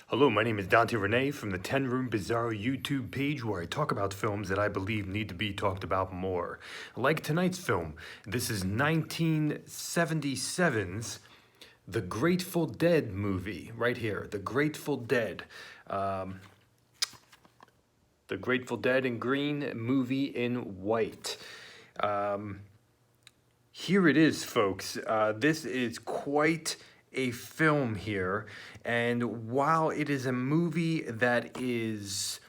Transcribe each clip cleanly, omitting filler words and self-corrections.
Hello, my name is Dante Renee from the 10 Room Bizarro YouTube page where I talk about films that I believe need to be talked about more. Like tonight's film, this is 1977's The Grateful Dead movie, right here, The Grateful Dead. The Grateful Dead in green, movie in white. Here it is, folks. This is quite a film here. And while it is a movie that is,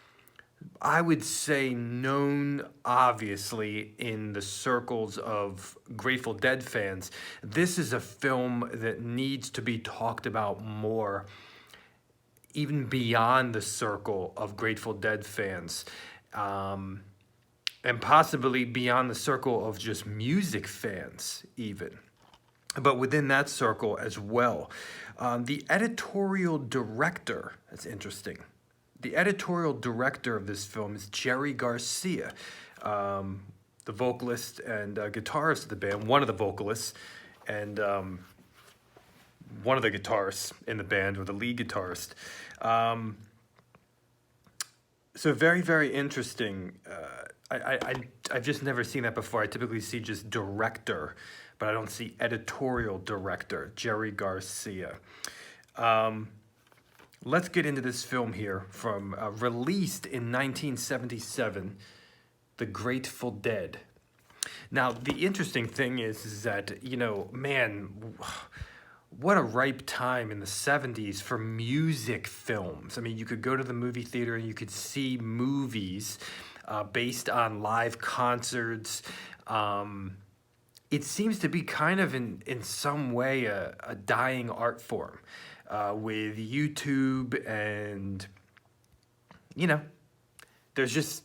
I would say, known obviously in the circles of Grateful Dead fans, this is a film that needs to be talked about more, even beyond the circle of Grateful Dead fans. And possibly beyond the circle of just music fans, even. But within that circle as well. The editorial director, that's interesting. The editorial director of this film is Jerry Garcia, the vocalist and guitarist of the band, one of the vocalists, and one of the guitarists in the band, or the lead guitarist. So very, very interesting. I've just never seen that before. I typically see just director, but I don't see editorial director, Jerry Garcia. Let's get into this film here from released in 1977, The Grateful Dead. Now, the interesting thing is that, man, what a ripe time in the 70s for music films. I mean, you could go to the movie theater and you could see movies based on live concerts. It seems to be kind of in some way a dying art form with YouTube and, there's just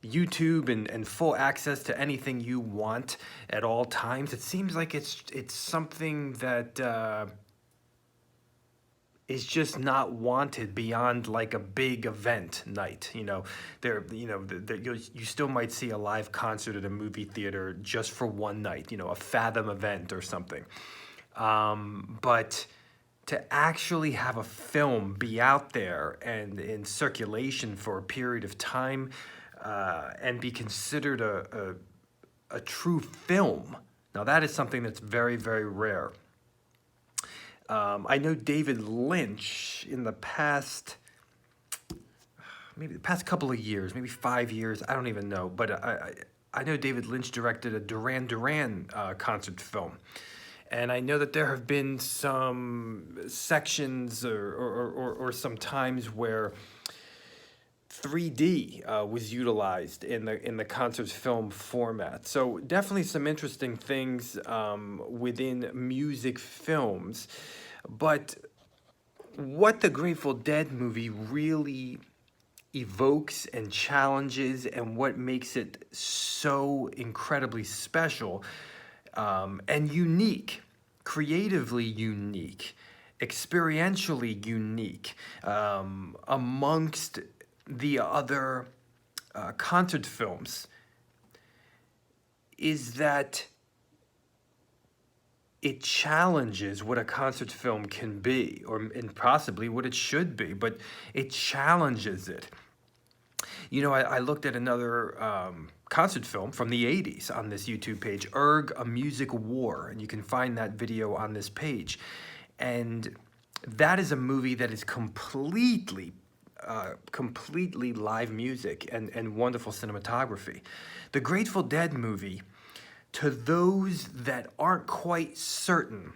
YouTube and full access to anything you want at all times. It seems like it's something that is just not wanted beyond like a big event night. You still might see a live concert at a movie theater just for one night. A Fathom event or something. But to actually have a film be out there and in circulation for a period of time. And be considered a true film. Now that is something that's very, very rare. I know David Lynch in the past, maybe the past couple of years, maybe 5 years, I don't even know, but I know David Lynch directed a Duran Duran concert film. And I know that there have been some sections or some times where 3D was utilized in the concert film format. So definitely some interesting things within music films. But what the Grateful Dead movie really evokes and challenges and what makes it so incredibly special and unique, creatively unique, experientially unique amongst the other concert films is that it challenges what a concert film can be, and possibly what it should be, but it challenges it. I looked at another concert film from the 80s on this YouTube page, Erg, A Music War, and you can find that video on this page. And that is a movie that is completely live music and wonderful cinematography. The Grateful Dead movie, to those that aren't quite certain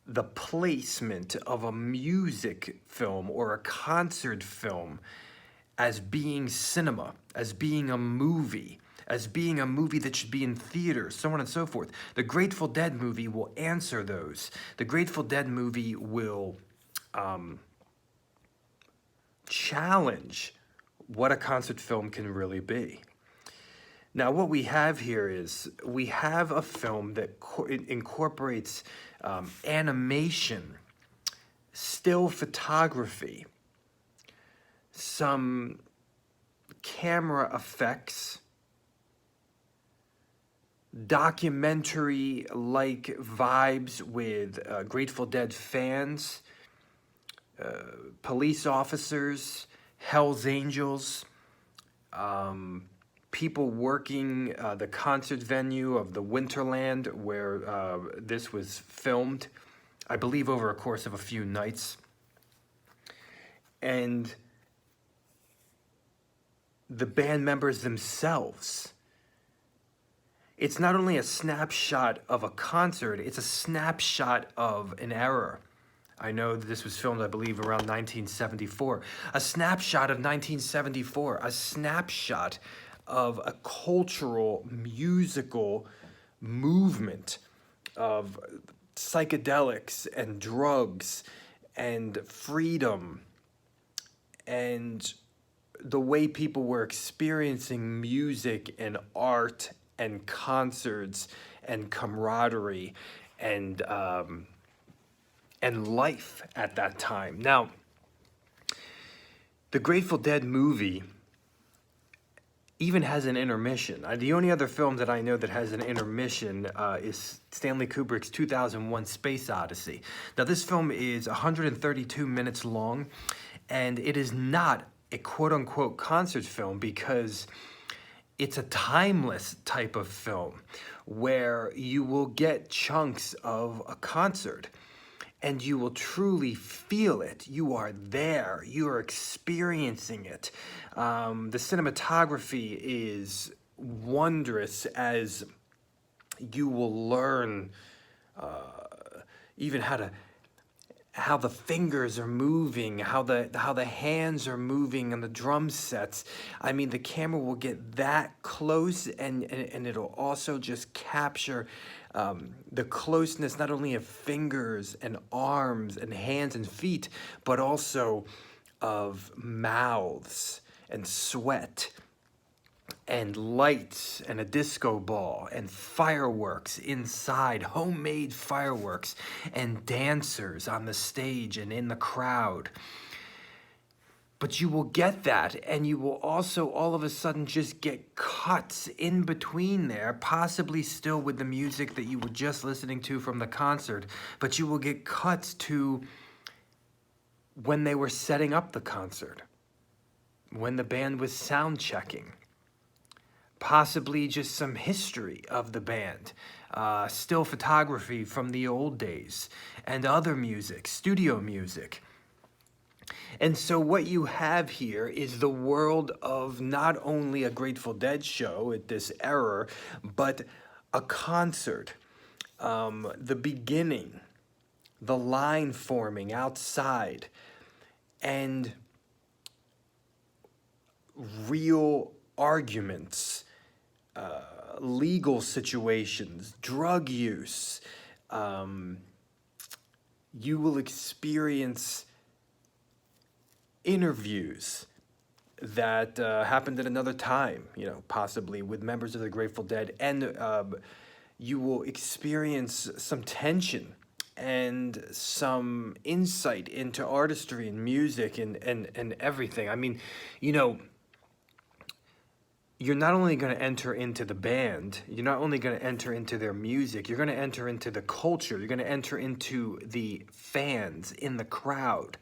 the placement of a music film or a concert film as being cinema, as being a movie, as being a movie that should be in theaters, so on and so forth, the Grateful Dead movie will answer those. The Grateful Dead movie will challenge what a concert film can really be. Now, what we have here is we have a film that incorporates animation, still photography, some camera effects, documentary-like vibes with Grateful Dead fans, police officers, Hell's Angels, people working the concert venue of the Winterland where this was filmed, I believe over a course of a few nights. And the band members themselves. It's not only a snapshot of a concert, it's a snapshot of an era. I know that this was filmed, I believe, around 1974. A snapshot of 1974, a snapshot of a cultural, musical movement of psychedelics and drugs and freedom and the way people were experiencing music and art and concerts and camaraderie and life at that time. Now, the Grateful Dead movie even has an intermission. The only other film that I know that has an intermission is Stanley Kubrick's 2001 Space Odyssey. Now, this film is 132 minutes long, and it is not a quote-unquote concert film because it's a timeless type of film where you will get chunks of a concert and you will truly feel it. You are there. You are experiencing it. The cinematography is wondrous as you will learn even how the fingers are moving, how the hands are moving on the drum sets. I mean, the camera will get that close, and it'll also just capture the closeness not only of fingers and arms and hands and feet, but also of mouths and sweat and lights and a disco ball and fireworks inside, homemade fireworks, and dancers on the stage and in the crowd. But you will get that, and you will also all of a sudden just get cuts in between there, possibly still with the music that you were just listening to from the concert, but you will get cuts to when they were setting up the concert, when the band was sound checking. Possibly just some history of the band, still photography from the old days, and other music, studio music. And so what you have here is the world of not only a Grateful Dead show at this era, but a concert, the beginning, the line forming outside, and real arguments, legal situations, drug use. You will experience interviews that happened at another time, possibly with members of the Grateful Dead, and you will experience some tension and some insight into artistry and music and everything. I mean, you're not only going to enter into the band, you're not only going to enter into their music, you're going to enter into the culture, you're going to enter into the fans in the crowd.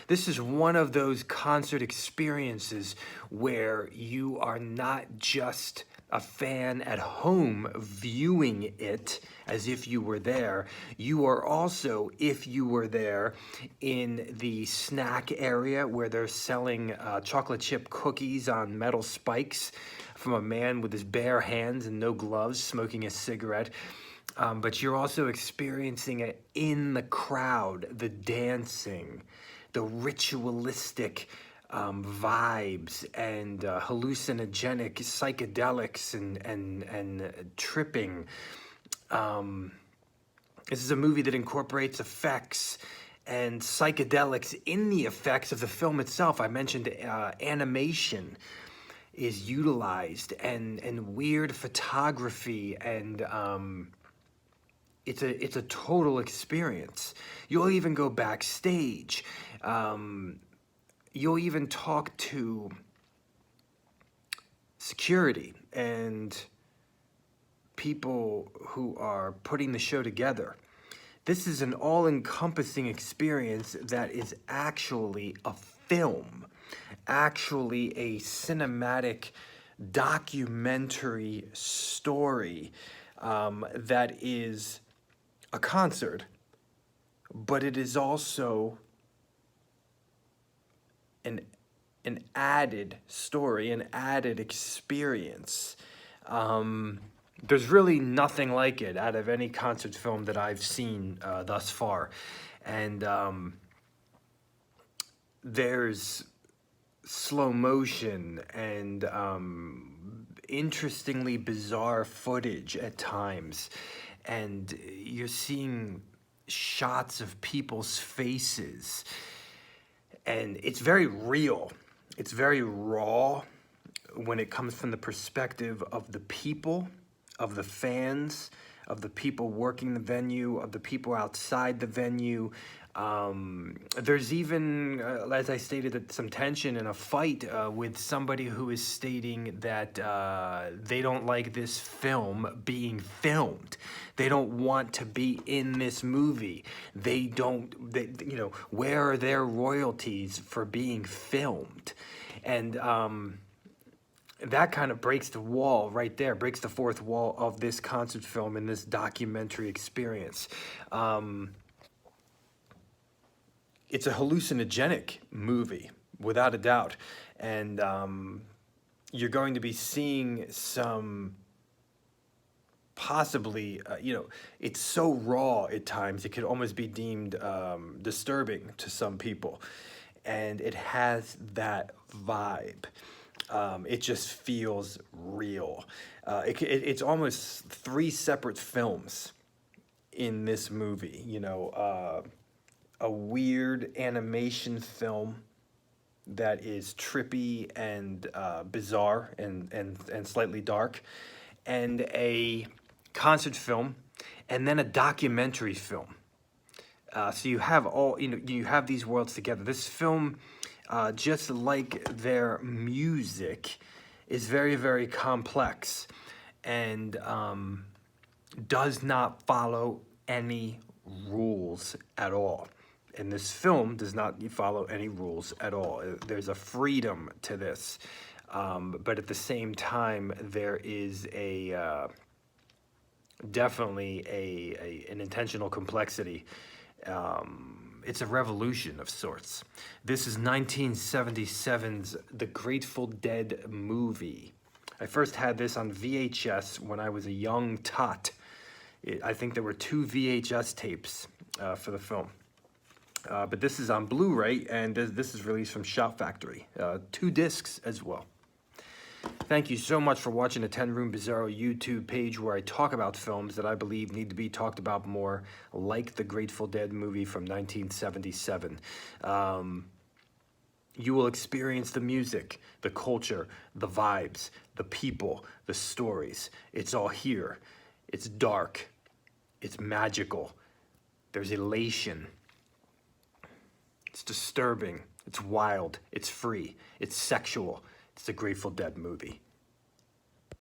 This is one of those concert experiences where you are not just a fan at home viewing it as if you were there. You are also, if you were there, in the snack area where they're selling chocolate chip cookies on metal spikes from a man with his bare hands and no gloves smoking a cigarette. But you're also experiencing it in the crowd, the dancing, the ritualistic vibes and hallucinogenic psychedelics and tripping. This is a movie that incorporates effects and psychedelics in the effects of the film itself. I mentioned animation is utilized and weird photography, and it's a total experience. You'll even go backstage. You'll even talk to security and people who are putting the show together. This is an all-encompassing experience that is actually a film, actually a cinematic documentary story that is a concert, but it is also an added story, an added experience. There's really nothing like it out of any concert film that I've seen thus far. And there's slow motion and interestingly bizarre footage at times. And you're seeing shots of people's faces. And it's very real. It's very raw when it comes from the perspective of the people, of the fans, of the people working the venue, of the people outside the venue. There's even, as I stated, some tension and a fight with somebody who is stating that they don't like this film being filmed. They don't want to be in this movie. They, where are their royalties for being filmed? And that kind of breaks the wall right there, breaks the fourth wall of this concert film and this documentary experience. It's a hallucinogenic movie, without a doubt. And you're going to be seeing some possibly, it's so raw at times, it could almost be deemed disturbing to some people. And it has that vibe. It just feels real. It's almost three separate films in this movie, a weird animation film that is trippy and bizarre and slightly dark, and a concert film, and then a documentary film. So you have you have these worlds together. This film, just like their music, is very, very complex and does not follow any rules at all. And this film does not follow any rules at all. There's a freedom to this. But at the same time, there is definitely an intentional complexity. It's a revolution of sorts. This is 1977's The Grateful Dead movie. I first had this on VHS when I was a young tot. I think there were 2 VHS tapes for the film. But this is on Blu-ray, and this is released from Shout Factory. 2 discs as well. Thank you so much for watching the 10 Room Bizarro YouTube page, where I talk about films that I believe need to be talked about more, like the Grateful Dead movie from 1977. You will experience the music, the culture, the vibes, the people, the stories. It's all here. It's dark. It's magical. There's elation. It's disturbing. It's wild. It's free. It's sexual. It's the Grateful Dead movie.